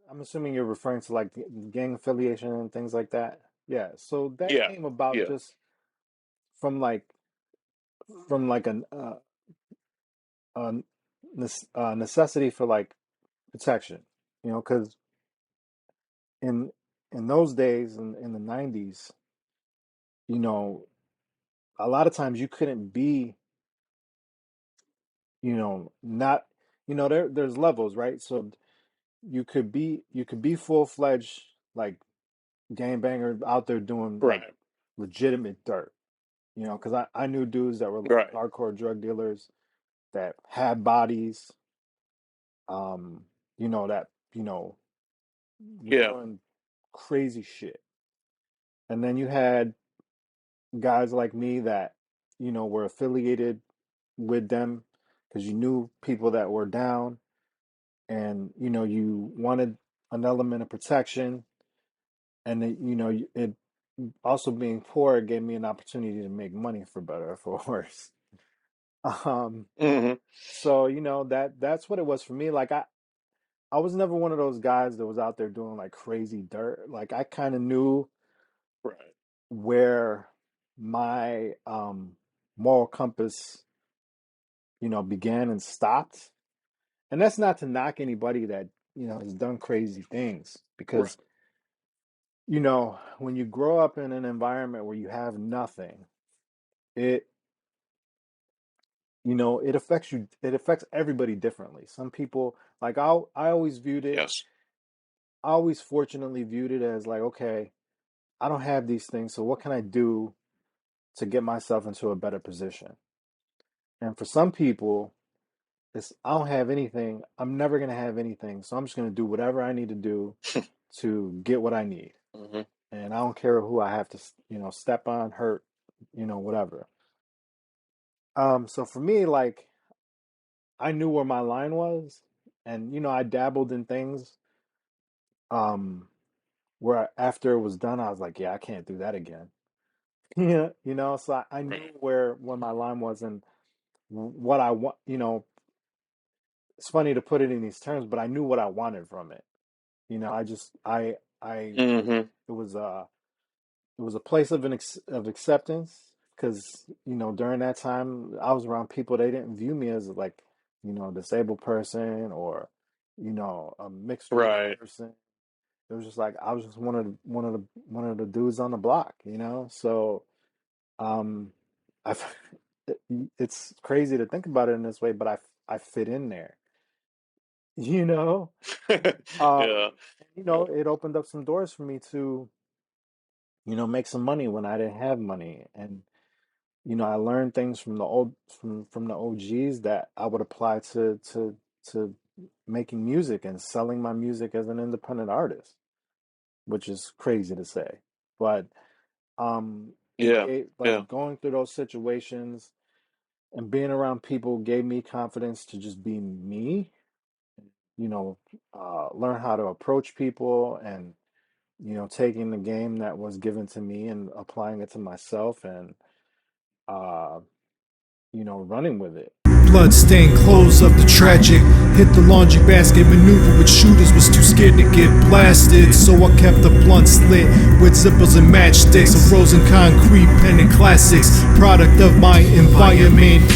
I'm assuming you're referring to like gang affiliation and things like that. Yeah, so that Yeah, came about yeah, just from like from like a necessity for like protection, because in in those days in the 90's, you know, a lot of times you couldn't be, not, there's levels, right? So you could be full-fledged like gangbanger out there doing like right, legitimate dirt, because I knew dudes that were like right, hardcore drug dealers that had bodies, um, that, were yeah, doing crazy shit. And then you had guys like me that, were affiliated with them because you knew people that were down, and, you wanted an element of protection. And it also being poor, it gave me an opportunity to make money, for better or for worse. Um, hmm, so that's what it was for me. Like I was never one of those guys that was out there doing like crazy dirt. Like I kind of knew right, where my moral compass, began and stopped. And that's not to knock anybody that, has done crazy things, right, because when you grow up in an environment where you have nothing, it it affects you, it affects everybody differently. Some people, like I always viewed it, yes, I always fortunately viewed it as like, okay, I don't have these things, so what can I do to get myself into a better position? And for some people, it's, I don't have anything, I'm never going to have anything, so I'm just going to do whatever I need to do to get what I need. hmm, And I don't care who I have to, step on, hurt, whatever. So for me, like, I knew where my line was, and I dabbled in things, um where after it was done, I was like, yeah, I can't do that again. Yeah, so I knew right, where my line was, and what I want. It's funny to put it in these terms, but I knew what I wanted from it. I just I hmm, it was a place of of acceptance, because during that time I was around people, they didn't view me as like, a disabled person, or a mixed race right, person. It was just like I was just one of the dudes on the block, So um, I it's crazy to think about it in this way, but I fit in there, you know. Um, yeah, it opened up some doors for me to, make some money when I didn't have money, and I learned things from the from the OGs that I would apply to making music and selling my music as an independent artist, which is crazy to say, but it yeah, gave, yeah, like, going through those situations and being around people gave me confidence to just be me, you know, learn how to approach people, and, taking the game that was given to me and applying it to myself, and, uh, running with it. Bloodstained clothes of the tragic. Hit the laundry basket, maneuver with shooters, was too scared to get blasted. So I kept the blunts lit with zippers and matchsticks. A frozen concrete pen and classics, product of my environment.